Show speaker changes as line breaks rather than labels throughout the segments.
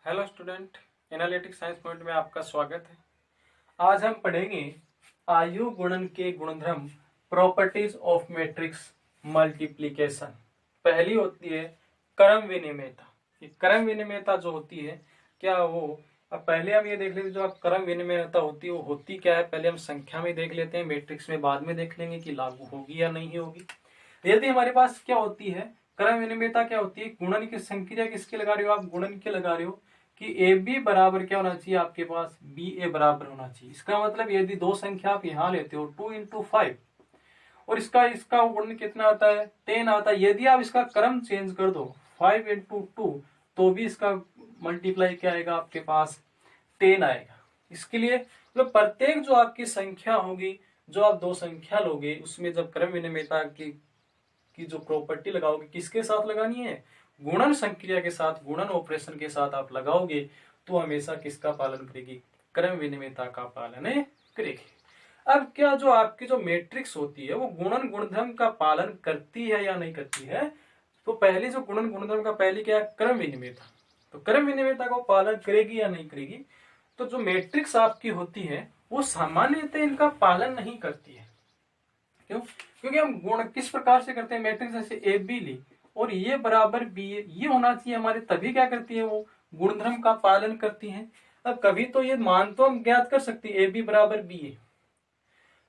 Hello student, analytics science point में आपका स्वागत है। आज हम पढ़ेंगे आयु गुणन के गुणधर्म, प्रॉपर्टीज ऑफ मैट्रिक्स मल्टीप्लिकेशन। पहली होती है क्रम विनिमयता। ये क्रम विनिमयता जो होती है क्या वो, अब पहले हम ये देख लेते जो क्रम विनिमयता होती है वो होती क्या है। पहले हम संख्या में देख लेते हैं, मैट्रिक्स में बाद में देख लेंगे कि लागू होगी या नहीं होगी। यदि हमारे पास क्या होती है क्रम विनिमयता, क्या होती है गुणन की संक्रिया किसके लगा रहे हो आप, गुणन के लगा रहे हो कि ए बी बराबर क्या होना चाहिए आपके पास, बी ए बराबर होना चाहिए। इसका मतलब यदि दो संख्या आप यहाँ लेते हो 2 × 5 और इसका इसका गुणन कितना आता है 10 आता है, यदि आप इसका क्रम चेंज कर दो 5 × 2 तो भी इसका मल्टीप्लाई क्या आएगा आपके पास 10 आएगा। इसके लिए मतलब प्रत्येक जो आपकी संख्या होगी, जो आप दो संख्या लोगे उसमें जब क्रम विनिमयता की जो प्रॉपर्टी लगाओगे किसके साथ लगानी है, गुणन संक्रिया के साथ, गुणन ऑपरेशन के साथ आप लगाओगे तो हमेशा किसका पालन करेगी, क्रम विनिमयता का पालन करेगी। अब क्या जो आपकी जो मैट्रिक्स होती है वो गुणन गुणधर्म का पालन करती है या नहीं करती है, तो पहले जो गुणन गुणधर्म का पहले क्या है क्रम विनिमयता, तो क्रम विनिमयता का पालन करेगी या नहीं करेगी। तो जो मैट्रिक्स आपकी होती है वो सामान्यतः इनका पालन नहीं करती है। क्यों? क्योंकि हम गुण किस प्रकार से करते हैं, मैट्रिक्स जैसे ए बी ली और ये बराबर बी ये होना चाहिए हमारे, तभी क्या करती है वो गुणधर्म का पालन करती है। अब कभी तो ये मान तो हम ज्ञात कर सकते हैं ए बी बराबर बी ए,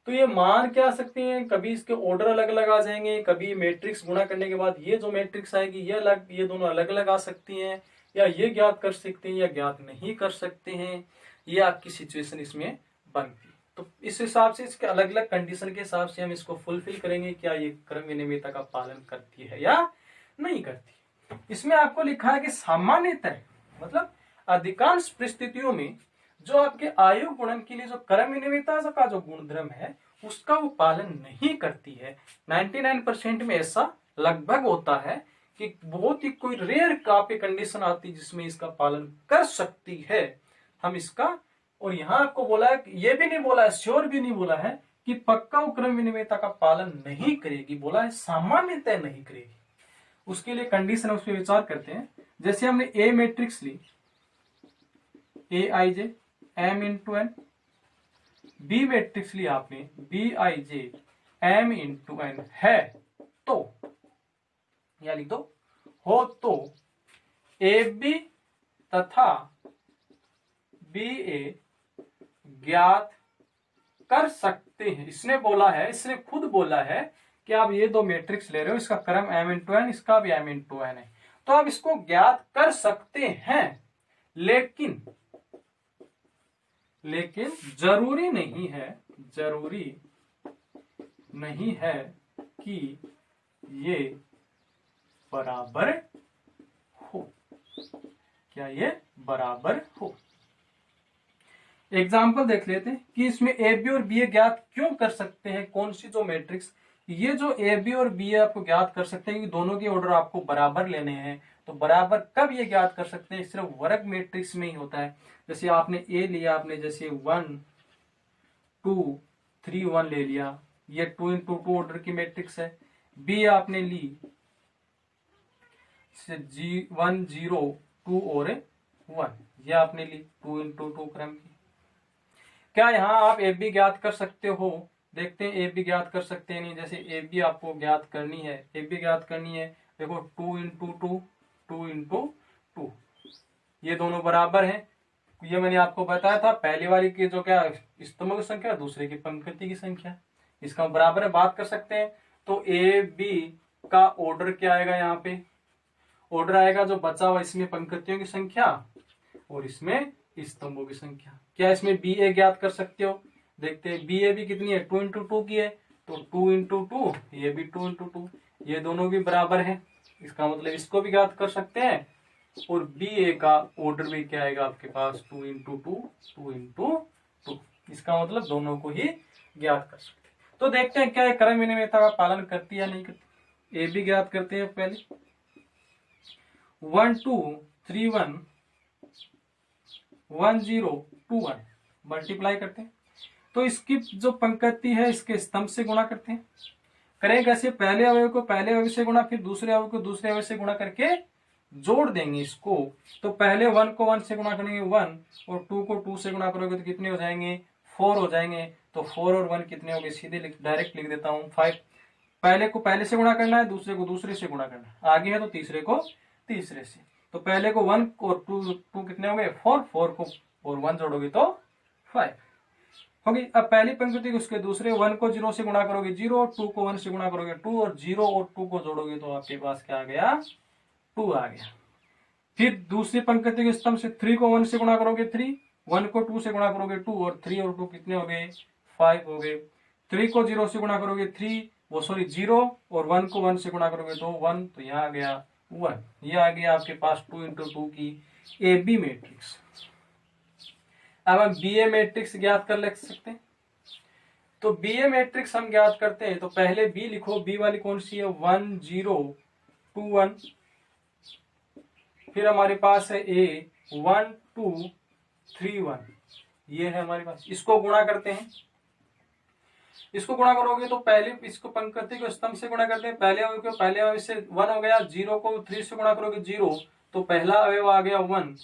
तो ये मान क्या आ सकते हैं, कभी इसके ऑर्डर अलग अलग आ जाएंगे, कभी मैट्रिक्स गुणा करने के बाद ये जो मैट्रिक्स आएगी ये अलग, ये दोनों अलग अलग आ सकती हैं, या ये ज्ञात कर सकते हैं या ज्ञात नहीं कर सकते हैं। ये आपकी सिचुएशन इसमें बनती है। तो इस हिसाब से इसके अलग अलग कंडीशन के हिसाब से हम इसको फुलफिल करेंगे, क्या ये क्रम विनिमयता का पालन करती है या नहीं करती। इसमें आपको लिखा है कि सामान्यतः मतलब अधिकांश परिस्थितियों में जो आपके आयु गुणन के लिए जो क्रम विनिमयता का जो गुणधर्म है उसका वो पालन नहीं करती है। 99% में ऐसा लगभग होता है कि बहुत ही कोई रेयर काफी कंडीशन आती है जिसमें इसका पालन कर सकती है हम इसका। और यहां आपको बोला है, ये भी नहीं बोला है, श्योर भी नहीं बोला है कि पक्का वो क्रम विनिमयता का पालन नहीं करेगी, बोला है सामान्यतः नहीं करेगी। उसके लिए कंडीशन उस पर विचार करते हैं। जैसे हमने ए मैट्रिक्स ली A I J M into N, B matrix ली आपने B I J M into N है, तो या लिख दो हो तो ए बी तथा बी ए ज्ञात कर सकते हैं। इसने बोला है, इसने खुद बोला है कि आप ये दो मैट्रिक्स ले रहे हो, इसका क्रम m इंटू एन, इसका भी m इंटू एन है, तो आप इसको ज्ञात कर सकते हैं, लेकिन जरूरी नहीं है कि ये बराबर हो। क्या ये बराबर हो? एग्जाम्पल देख लेते हैं कि इसमें ए बी और बी ए ज्ञात क्यों कर सकते हैं। कौन सी जो मैट्रिक्स, ये जो ए बी और बी ए आपको ज्ञात कर सकते हैं कि दोनों के ऑर्डर आपको बराबर लेने हैं, तो बराबर कब ये ज्ञात कर सकते हैं, सिर्फ वर्ग मैट्रिक्स में ही होता है। जैसे आपने ए लिया, आपने जैसे 1 2 3 1 ले लिया, ये 2 × 2 ऑर्डर की मैट्रिक्स है। बी आपने ली 1 0 2 और 1, ये आपने ली 2 × 2 क्रम की। क्या यहाँ आप ए बी ज्ञात कर सकते हो? देखते हैं ए बी ज्ञात कर सकते हैं नहीं। जैसे ए बी आपको ज्ञात करनी है, ए बी ज्ञात करनी है, देखो 2 × 2 2 × 2, ये दोनों बराबर हैं। ये मैंने आपको बताया था, पहली वाली की जो क्या स्तंभों की संख्या, दूसरे की पंक्ति की संख्या, इसका बराबर है, बात कर सकते हैं। तो ए बी का ऑर्डर क्या आएगा, यहाँ पे ऑर्डर आएगा जो बचा हुआ, इसमें पंक्तियों की संख्या और इसमें स्तंभों की संख्या। क्या इसमें बी ए ज्ञात कर सकते हो? देखते हैं बी ए भी कितनी है, 2 × 2 की है, तो 2 × 2, ये भी 2 × 2, ये दोनों भी बराबर है, इसका मतलब इसको भी ज्ञात कर सकते हैं। और बी ए का ऑर्डर भी क्या आएगा आपके पास, 2 × 2 2 × 2, इसका मतलब दोनों को ही ज्ञात कर सकते हैं। तो देखते हैं क्या क्रम विनिमयता का पालन करती है या नहीं करती। ए बी ज्ञात करते हैं पहले, 1 2 3 1 1 0 2 1 मल्टीप्लाई करते हैं, तो इसकी जो पंक्ति है इसके स्तंभ से गुणा करते हैं। करें कैसे, पहले अवयव को पहले अवयव से गुणा, फिर दूसरे अवयव को दूसरे अवयव से गुणा करके जोड़ देंगे इसको, तो पहले 1 को 1 से गुणा करेंगे 1, और 2 को 2 से गुणा करोगे तो कितने हो जाएंगे, 4 हो जाएंगे। तो 4 और 1 कितने हो गए, सीधे डायरेक्ट लिख देता हूँ 5। पहले को पहले से गुणा करना है, दूसरे को दूसरे से गुणा करना है, आगे है तो तीसरे को तीसरे से। तो पहले को 1 और 2 कितने हो गए 4, 4 को और 1 जोड़ोगे तो 5 होगी। अब पहली पंक्ति को उसके दूसरे 1 को 0 से गुणा करोगे 0, 2 को 1 से गुणा करोगे 2, और 0 और 2 को जोड़ोगे तो आपके पास क्या आ गया, 2 आ गया। फिर दूसरी पंक्ति के स्तंभ से 3 को 1 से गुणा करोगे 3, 1 को 2 से गुणा करोगे 2, और 3 और 2 कितने हो गए 5 हो गए। 3 को 0 से गुणा करोगे 0, और 1 को 1 से गुणा करोगे तो 1, तो यहाँ आ गया 1। ये आ गया आपके पास 2 × 2 की ए बी मैट्रिक्स। अब हम बी ए मैट्रिक्स ज्ञात कर ले सकते हैं। तो बी ए मैट्रिक्स हम ज्ञात करते हैं तो पहले बी लिखो, बी वाली कौन सी है 1 0 2 1। फिर हमारे पास है ए 1 2 3 1, ये है हमारे पास। इसको गुणा करते हैं, इसको गुणा करोगे तो पहले इसको पंक्ति को स्तंभ से गुणा करते हैं। पहले अवयव से 1 हो गया, 0 को 3 से गुणा करोगे 0, तो पहला अवयव आ गया 1।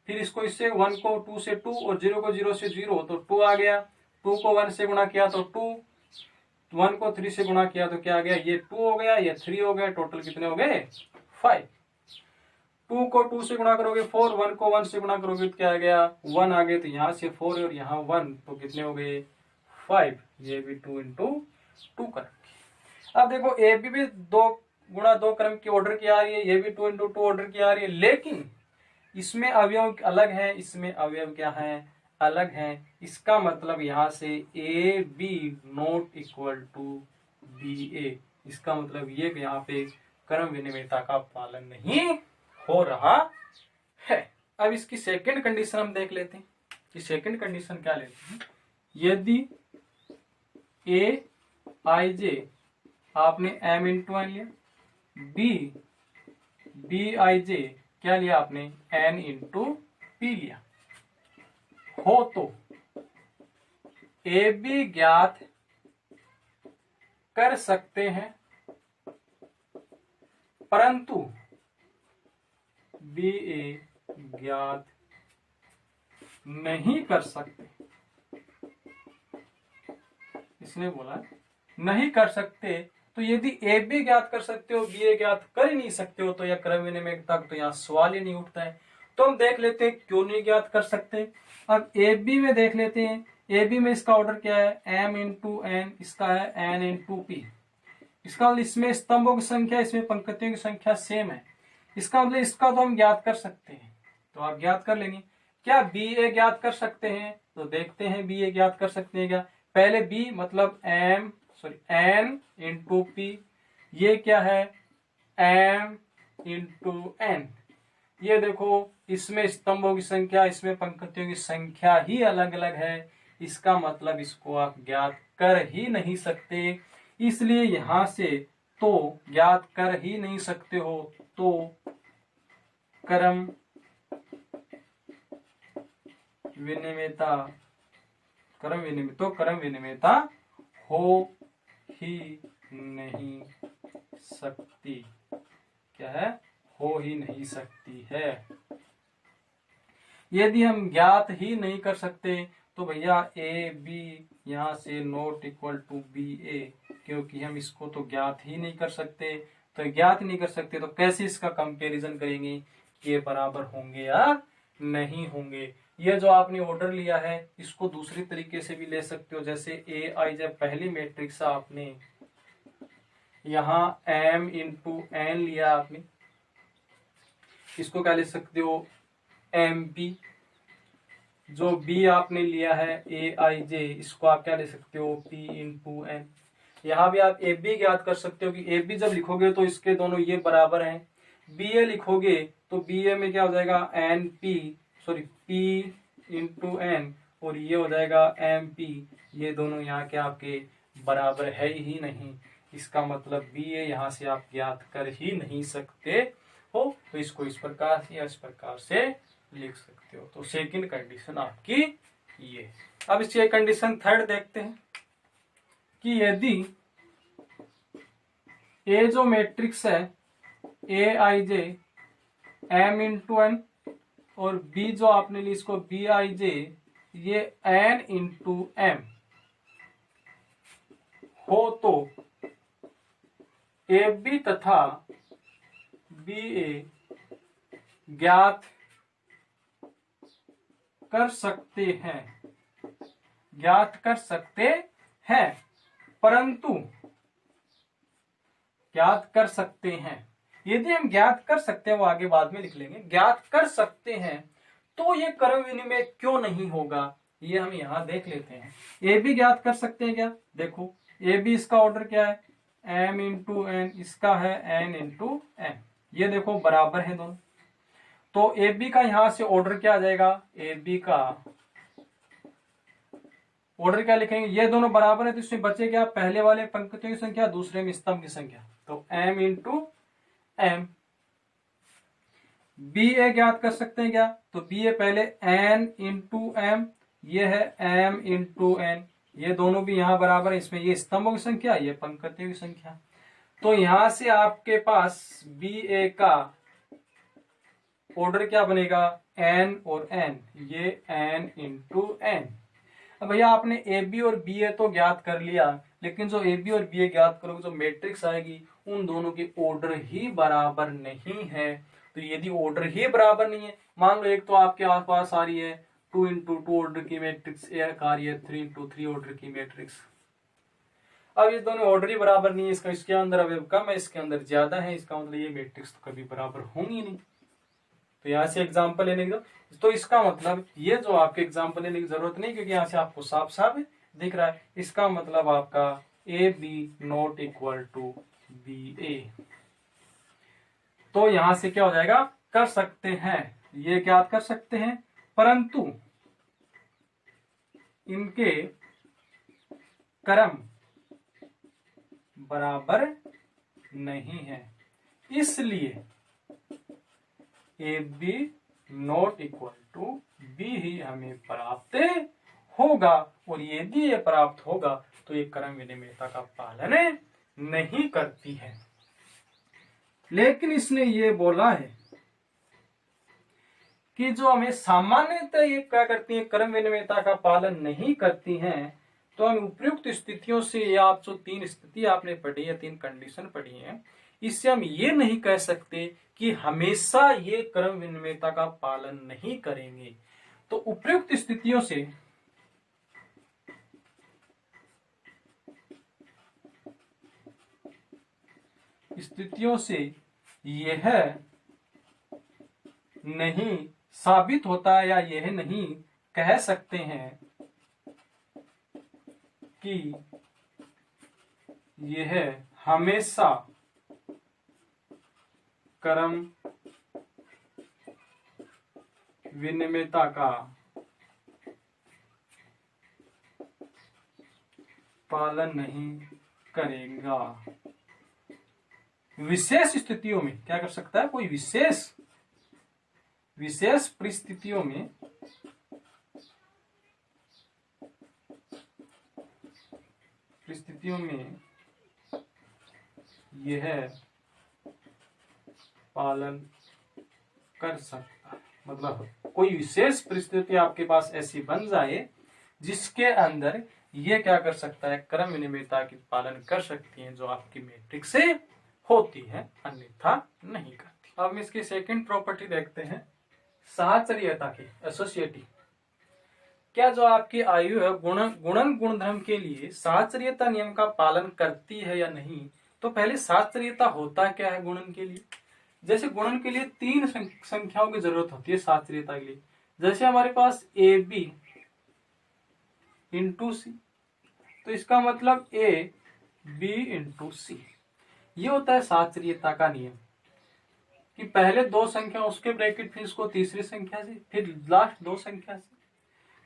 फिर इसको इससे 1 को 2 से 2, और 0 को 0 से 0, तो 2 आ गया। 2 को 1 से गुणा किया तो 2, 1 को 3 से गुणा किया तो क्या आ गया, ये 2 हो गया, ये 3 हो गया। टोटल कितने हो गए 5। 2 को 2 से गुणा करोगे 4, 1 को 1 से गुणा करोगे तो क्या आ गया 1 आ गए। तो यहाँ से 4 और यहाँ 1, तो कितने हो गए 5। ये भी 2 × 2 क्रम की। अब देखो ए बी भी 2 × 2 क्रम की ऑर्डर की आ रही है, ये भी 2 × 2 ऑर्डर की आ रही है, लेकिन इसमें अवयव अलग है, इसमें अवयव क्या है, अलग है। इसका मतलब यहाँ से A B not equal to B A, इसका मतलब ये कि यहाँ पे क्रम विनिमयता का पालन नहीं हो रहा है। अब इसकी सेकंड कंडीशन हम देख लेते हैं कि सेकंड कंडीशन क्या लेते हैं। यदि ए आई जे आपने m × n लिया, बी आई जे क्या लिया आपने n × p लिया हो, तो ए बी ज्ञात कर सकते हैं, परंतु बी ए ज्ञात नहीं कर सकते। इसने बोला नहीं कर सकते, तो यदि ए बी ज्ञात कर सकते हो, बी ए ज्ञात कर ही नहीं सकते हो, तो यह क्रम विनिमय तक तो यहाँ सवाल ही नहीं उठता है। तो हम देख लेते हैं क्यों नहीं ज्ञात कर सकते। अब ए बी में देख लेते हैं, ए बी में इसका ऑर्डर क्या है m × n, इसका है n × p। इसका मतलब इसमें स्तंभों की संख्या, इसमें पंक्तियों की संख्या सेम है। इसका मतलब इसका तो हम ज्ञात कर सकते हैं, तो आप ज्ञात कर लेंगे। क्या बी ए ज्ञात कर सकते हैं, तो देखते हैं बी ए ज्ञात कर सकते हैं क्या। पहले बी मतलब n × p, ये क्या है m × n। ये देखो इसमें स्तंभों की संख्या, इसमें पंक्तियों की संख्या ही अलग अलग है, इसका मतलब इसको आप ज्ञात कर ही नहीं सकते। इसलिए यहां से तो ज्ञात कर ही नहीं सकते हो, तो क्रम विनिमयता हो ही नहीं सकती। क्या है, हो ही नहीं सकती है। यदि हम ज्ञात ही नहीं कर सकते तो भैया ए बी यहाँ से नॉट इक्वल टू बी ए, क्योंकि हम इसको तो ज्ञात ही नहीं कर सकते। तो ज्ञात नहीं कर सकते तो कैसे इसका कंपैरिजन करेंगे, ये बराबर होंगे या नहीं होंगे। ये जो आपने ऑर्डर लिया है इसको दूसरी तरीके से भी ले सकते हो। जैसे ए आई जब पहली मैट्रिक्स आपने यहाँ m × n लिया, आपने इसको क्या ले सकते हो एम पी। जो बी आपने लिया है ए आई जे, इसको आप क्या ले सकते हो p × n। यहाँ भी आप ए बी ज्ञात कर सकते हो कि ए बी जब लिखोगे तो इसके दोनों ये बराबर हैं। बी ए लिखोगे तो बी ए में क्या हो जाएगा p × n, और ये हो जाएगा एम पी। ये दोनों यहाँ के आपके बराबर है ही नहीं, इसका मतलब बी ए यहाँ से आप ज्ञात कर ही नहीं सकते हो। तो इसको इस प्रकार या इस प्रकार से लिख सकते हो। तो सेकंड कंडीशन आपकी ये। अब इसकी कंडीशन थर्ड देखते हैं कि यदि ए जो मैट्रिक्स है ए I J m into N, और b जो आपने ली इसको बी आई जे, ये n इंटू एम हो तो ए बी तथा बी ए ज्ञात कर सकते हैं, ज्ञात कर सकते हैं, परंतु ज्ञात कर सकते हैं, यदि हम ज्ञात कर सकते हैं वो आगे बाद में लिख लेंगे, ज्ञात कर सकते हैं तो ये क्रम विनिमय क्यों नहीं होगा, ये हम यहां देख लेते हैं। ए बी ज्ञात कर सकते हैं क्या, देखो ए बी इसका ऑर्डर क्या है m इंटू एन, इसका है n इंटू एम, ये देखो बराबर है दोनों, तो ए बी का यहां से ऑर्डर क्या आ जाएगा, ए बी का ऑर्डर क्या लिखेंगे, ये दोनों बराबर है तो इसमें बचे क्या, पहले वाले पंक्तियों की संख्या, दूसरे में स्तंभ की संख्या, तो m इंटू एम। बी ए ज्ञात कर सकते हैं क्या, तो बी ए पहले n इंटू एम, ये है m इंटू एन, ये दोनों भी यहां बराबर है, इसमें ये स्तंभों की संख्या, ये पंक्तियों की संख्या, तो यहां से आपके पास बी ए का ऑर्डर क्या बनेगा, n और n, ये n इंटू एन। अब भैया आपने ए बी और बी ए तो ज्ञात कर लिया, लेकिन जो ए बी और बी ए ज्ञात करोगे जो मैट्रिक्स आएगी उन दोनों के ऑर्डर ही बराबर नहीं है, तो यदि ऑर्डर ही बराबर नहीं है, मान लो एक तो आपके आसपास आ रही है 2 इंटू 2 ऑर्डर की मैट्रिक्स, एक आ रही है 3 इंटू 3 ऑर्डर की मैट्रिक्स, अब ये दोनों ऑर्डर ही बराबर नहीं है, इसका इसके अंदर अवयव कम है, इसके अंदर ज्यादा है, इसका मतलब ये मैट्रिक्स तो कभी बराबर होंगी नहीं। तो यहाँ से एग्जाम्पल लेने की, तो इसका मतलब ये जो आपके एग्जाम्पल लेने की जरूरत नहीं, क्योंकि यहाँ से आपको साफ साफ दिख रहा है, इसका मतलब आपका A B not equal to B A, तो यहां से क्या हो जाएगा, कर सकते हैं, ये क्या कर सकते हैं, परंतु इनके क्रम बराबर नहीं है, इसलिए A B not equal to B ही हमें प्राप्त होगा, और यदि ये प्राप्त होगा तो ये क्रम विनिमयता का पालन नहीं करती है। लेकिन इसने ये बोला है कि जो हमें सामान्यतः ये क्या करती है, क्रम विनिमयता का पालन नहीं करती हैं, तो हम उपयुक्त स्थितियों से, आप जो 3 स्थिति आपने पढ़ी है, 3 कंडीशन पढ़ी है, इससे हम ये नहीं कह सकते कि हमेशा ये क्रम विनिमयता का पालन नहीं करेंगे। तो उपयुक्त स्थितियों से यह नहीं साबित होता है, या यह नहीं कह सकते हैं कि यह हमेशा क्रम विनिमयता का पालन नहीं करेगा। विशेष स्थितियों में क्या कर सकता है, कोई विशेष परिस्थितियों में यह पालन कर सकता है, मतलब कोई विशेष परिस्थिति आपके पास ऐसी बन जाए जिसके अंदर ये क्या कर सकता है, क्रम विनिमयता की पालन कर सकती है, जो आपकी मैट्रिक्स से होती है, अन्यथा नहीं करती। अब हम इसकी सेकंड प्रॉपर्टी देखते हैं, साहचर्यता की, एसोसिएटिव। क्या जो आपकी आयु है गुणन गुणधर्म के लिए साहचर्यता नियम का पालन करती है या नहीं, तो पहले साहचर्यता होता क्या है गुणन के लिए। जैसे गुणन के लिए 3 संख्याओं की जरूरत होती है साहचर्यता के लिए, जैसे हमारे पास ए बी इंटू सी, तो इसका मतलब ए बी इंटू सी, ये होता है साहचर्यता का नियम, कि पहले 2 संख्या उसके ब्रैकेट, फिर इसको तीसरी संख्या से, फिर लास्ट 2 संख्या से।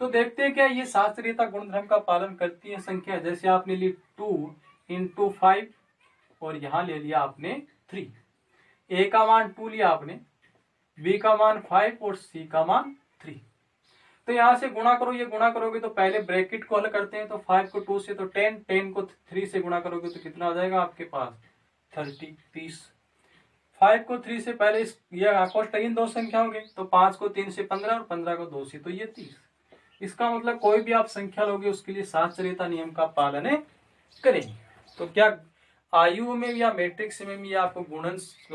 तो देखते हैं क्या ये साहचर्यता गुणधर्म का पालन करती है संख्या। जैसे आपने ली 2 इंटू 5 और यहां ले लिया आपने 3, ए का मान 2 लिया आपने, बी का मान 5 और सी का मान 3। तो यहां से गुणा करो, ये गुणा करोगे तो पहले ब्रैकेट को हल करते हैं, तो 5 को 2 से तो 10, 10 को 3 से गुणा करोगे तो कितना आ जाएगा आपके पास 30, 30। 5 को 3 से पहले ये कोष्टक दो संख्या होंगे, तो 5 को 3 से 15 और 15 को 2 से, तो ये 30। इसका मतलब कोई भी आप संख्या लोगे उसके लिए साहचर्यता नियम का पालन करेंगे। तो क्या आयु में या मैट्रिक्स में भी आपको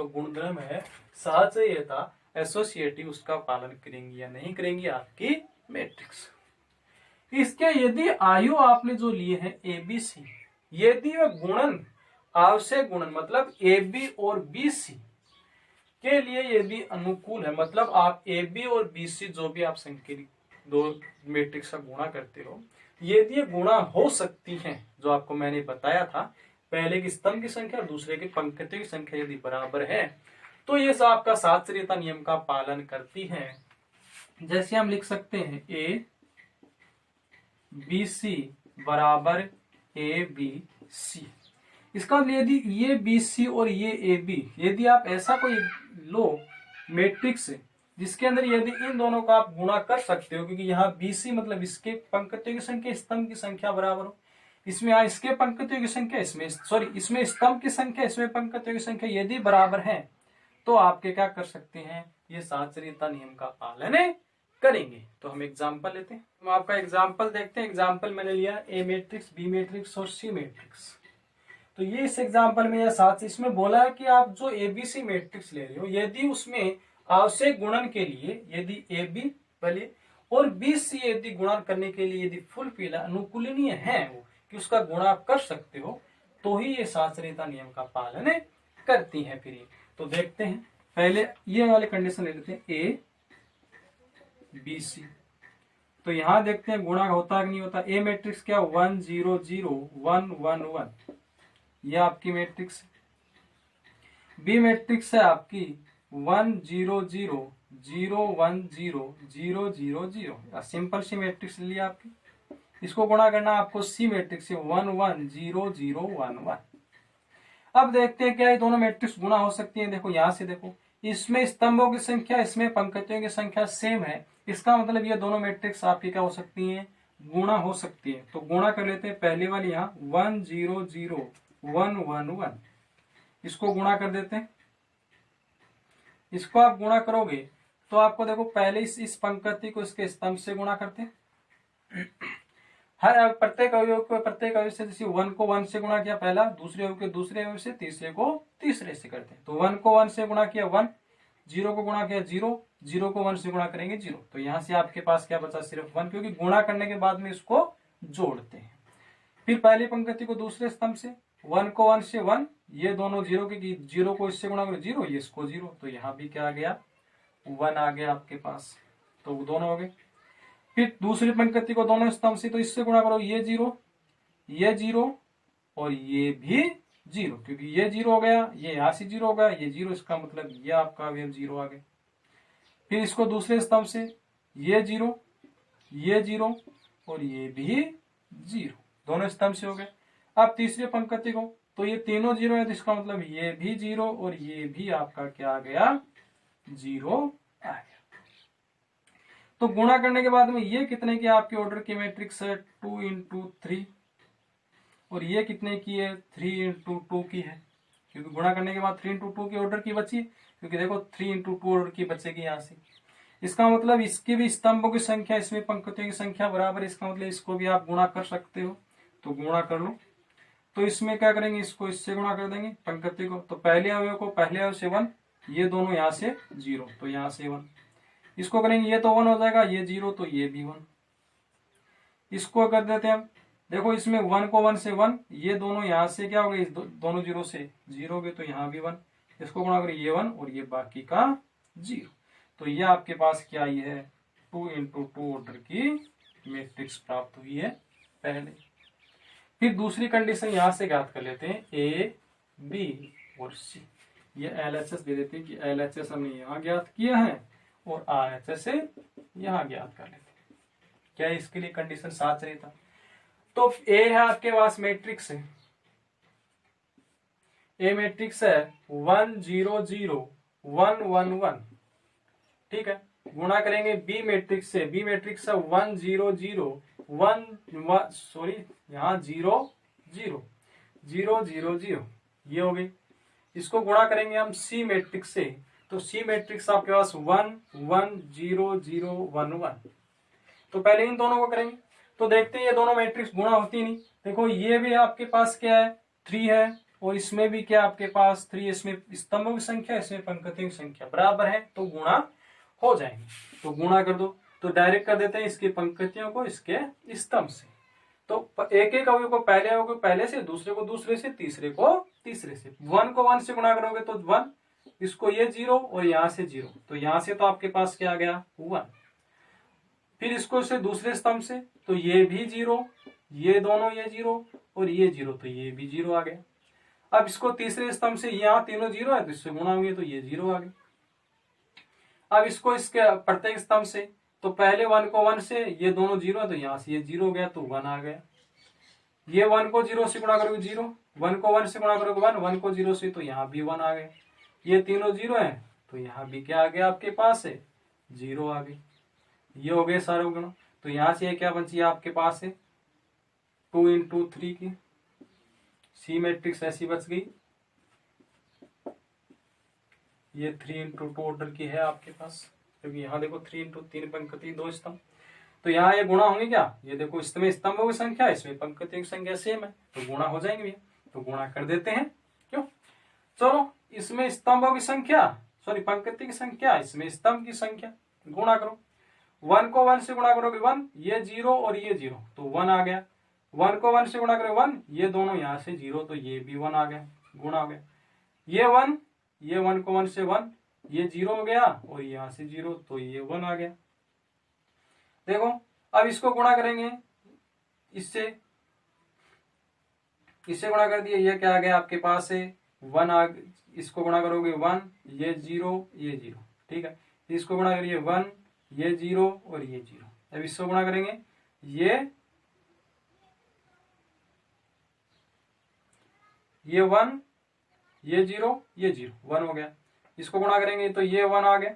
गुणधर्म है साहचर्यता एसोसिएटिव, उसका पालन करेंगे या नहीं करेंगे आपकी मैट्रिक्स। इसके यदि आयु आपने जो लिए हैं एबीसी, यदि वह गुणन आवश्यक गुणन मतलब ए बी और बी सी के लिए यदि अनुकूल है, मतलब आप ए बी और बी सी जो भी आप संख्या दो मैट्रिक्स का गुणा करते हो, यदि ये गुणा हो सकती हैं, जो आपको मैंने बताया था, पहले की स्तंभ की संख्या और दूसरे की पंक्तियों की संख्या यदि बराबर है, तो ये आपका साहचर्यता नियम का पालन करती है। जैसे हम लिख सकते हैं ए बी सी बराबर ए बी सी। इसका मतलब यदि ये बी सी और ये ए बी, यदि आप ऐसा कोई लो मैट्रिक्स जिसके अंदर यदि इन दोनों का आप गुणा कर सकते हो, क्योंकि यहाँ बी सी मतलब इसके पंक्तियों की संख्या स्तंभ की संख्या बराबर हो, इसमें यहाँ इसके पंक्तियों की संख्या इसमें स्तंभ की संख्या इसमें पंक्तियों की संख्या यदि बराबर है, तो आपके क्या कर सकते हैं, ये साहचर्यता नियम का पालन करेंगे। तो हम एग्जाम्पल लेते हैं, हम आपका एग्जाम्पल देखते हैं। एग्जाम्पल मैंने लिया ए मैट्रिक्स, बी मैट्रिक्स और सी मैट्रिक्स। तो ये इस एग्जाम्पल में या साथ इसमें बोला है कि आप जो एबीसी मैट्रिक्स ले रहे हो, यदि उसमें आवश्यक गुणन के लिए यदि ए बी पहले और बी सी यदि गुणन करने के लिए यदि फुलफिल अनुकूलनीय है वो कि उसका गुणा आप कर सकते हो, तो ही ये साहचर्यता नियम का पालन करती है। फिर तो देखते हैं, पहले ये वाले कंडीशन ले लेते हैं ए बी सी। तो यहां देखते हैं गुणा होता है कि नहीं होता। ए मैट्रिक्स क्या 1 0 0 1 1 1, ये आपकी मैट्रिक्स। बी मैट्रिक्स है आपकी 1 0 0 0 1 0 0 0 0, सिंपल सी मैट्रिक्स लिया आपकी। इसको गुणा करना आपको सी मैट्रिक्स से 1 1 0 0 1 1। अब देखते हैं क्या ये दोनों मैट्रिक्स गुणा हो सकती है। देखो यहां से देखो, इसमें स्तंभों की संख्या इसमें पंक्तियों की संख्या सेम है, इसका मतलब ये दोनों मैट्रिक्स आपकी क्या हो सकती है, गुणा हो सकती है। तो गुणा कर लेते हैं, पहले वाली यहाँ 1 0 0 1 1 1, इसको गुणा कर देते हैं। इसको आप गुणा करोगे तो आपको देखो पहले इस पंक्ति को इसके स्तंभ से गुणा करते हैं। हर प्रत्येक अवयव को प्रत्येक अवयव से, जैसे 1 को 1 से गुणा किया पहला, दूसरे अवयव के दूसरे अवयव से, तीसरे को तीसरे से करते हैं। तो 1 को 1 से गुणा किया 1, 0 को गुणा किया 0, 0 को 1 से गुणा करेंगे 0। तो यहां से आपके पास क्या बचा, सिर्फ 1, क्योंकि गुणा करने के बाद में इसको जोड़ते हैं। फिर पहली पंक्ति को दूसरे स्तंभ से, 1 को 1 से 1, ये दोनों 0 के 0 को इससे गुणा करो 0, ये इसको 0, तो यहाँ भी क्या आ गया 1 आ गया आपके पास, तो दोनों हो गए। फिर दूसरी पंक्ति को दोनों स्तंभ से, तो इससे गुणा करो, ये 0 और ये भी 0, क्योंकि ये 0 हो गया, ये यहाँ से 0 हो गया, ये 0, इसका मतलब ये आपका अवयव 0 आ गया। फिर इसको दूसरे स्तंभ से, ये 0 और ये भी 0, दोनों स्तंभ से हो गए। अब तीसरी पंक्ति को, तो ये तीनों 0 है, तो इसका मतलब ये भी 0 और ये भी आपका क्या आ गया 0 आ गया। तो गुणा करने के बाद में ये कितने की आपके ऑर्डर की मैट्रिक्स है, 2 into 3, और ये कितने की है, 3 into 2 की है, क्योंकि गुणा करने के बाद 3 into 2 की ऑर्डर की बची, क्योंकि देखो 3 into 2 ऑर्डर की बचेगी यहाँ से। इसका मतलब इसकी भी स्तंभों की संख्या इसमें पंक्तियों की संख्या बराबर, इसका मतलब इसको भी आप गुणा कर सकते हो, तो गुणा कर लो। तो इसमें क्या करेंगे, इसको इससे गुणा कर देंगे पंक्ति को, तो पहले अवयव को पहले अवयव से 1, ये दोनों यहाँ से 0, तो यहाँ से 1, इसको करेंगे, ये तो 1 हो जाएगा, ये 0 तो ये भी 1। इसको कर देते हैं हम, देखो इसमें 1 को 1 से 1, ये दोनों यहाँ से क्या हो गए, दोनों 0 से 0 हो गए, तो यहाँ भी 1, इसको गुणा करें, ये 1 और ये बाकी का 0। तो ये आपके पास क्या आई है, 2 into 2 ऑर्डर की मैट्रिक्स प्राप्त हुई है पहले। फिर दूसरी कंडीशन यहां से ज्ञात कर लेते हैं, ए बी और सी। ये LHS दे देते हैं कि LHS हमने यहाँ ज्ञात किया है और RHS से यहाँ ज्ञात कर लेते हैं। क्या इसके लिए कंडीशन साथ चाहिए था। तो ए है आपके पास मैट्रिक्स है, ए मैट्रिक्स है 1 0 0 1 1 1, ठीक है। गुणा करेंगे बी मैट्रिक्स से, बी मैट्रिक्स है 1 0 0 1 सॉरी यहाँ 0 0 0 0 0, ये हो गई। इसको गुणा करेंगे हम सी मैट्रिक्स से, तो सी मैट्रिक्स आपके पास 1 1 0 0 1 1। तो पहले इन दोनों को करेंगे, तो देखते हैं ये दोनों मैट्रिक्स गुणा होती नहीं। देखो ये भी आपके पास क्या है 3 है, और इसमें भी क्या आपके पास 3, इसमें स्तंभों की संख्या इसमें पंक्तियों की संख्या बराबर है, तो गुणा हो जाएंगे। तो गुणा कर दो, तो डायरेक्ट कर देते हैं इसकी पंक्तियों को इसके स्तंभ से। तो एक एक अवयव को पहले अवयव को पहले से, दूसरे को दूसरे से, तीसरे को तीसरे से। 1 को 1 से गुणा करोगे तो 1, इसको ये 0 और यहां से 0, तो यहां से तो आपके पास क्या आ गया 1। फिर इसको से दूसरे स्तंभ से, तो ये भी 0, ये दोनों ये 0 और ये 0, तो ये भी 0 आ गया। अब इसको तीसरे स्तंभ से, यहाँ तीनों 0 है तो इससे गुणा होंगे तो ये 0 आ गया। अब इसको इसके प्रत्येक स्तंभ से, तो पहले 1 को 1 से, ये दोनों 0 है तो यहां से ये 0 हो गया तो 1 आ गया। ये 1 को 0 से गुणा करोगे 0, 1 को 1 से गुणा करोगे 1, 1 को 0 से, तो यहाँ भी 1 आ गया। ये तीनों 0 है तो यहाँ भी क्या आ गया आपके पास है 0 आ गई। ये हो गए सारे गुण। तो यहां से ये क्या बची आपके पास है 2 into 3 की सी मैट्रिक्स ऐसी बच गई। ये 3 into 2 ऑर्डर की है आपके पास, क्योंकि यहाँ देखो 3 into 3 पंक्ति 2 स्तंभ, तो यहाँ ये गुणा होंगे क्या, ये देखो इसमें स्तंभों की संख्या इसमें पंक्तियों की संख्या सेम है, तो गुणा हो जाएंगे भैया। तो गुणा कर देते हैं, क्यों। चलो इसमें स्तंभों की संख्या, सॉरी पंक्ति की संख्या, इसमें स्तंभ की संख्या, गुणा करो। 1 को 1 से गुणा करोगे 1, ये 0 और ये 0, तो 1 आ गया। 1 को 1 से गुणा करोगे 1, ये दोनों यहाँ से 0, तो ये भी 1 आ गया, गुणा हो गया। ये 1, ये 1 को 1 से 1, ये 0 हो गया और यहाँ से 0, तो ये 1 आ गया। देखो अब इसको गुणा करेंगे इससे गुणा कर दिया, ये क्या आ गया आपके पास है 1 आ, इसको गुणा करोगे 1, ये 0 ये 0, ठीक है। इसको गुणा करिए 1, ये 0 और ये 0। अब इसको गुणा करेंगे, ये 1, ये 0 ये 0, 1 हो गया। इसको गुणा करेंगे तो ये 1 आ गया,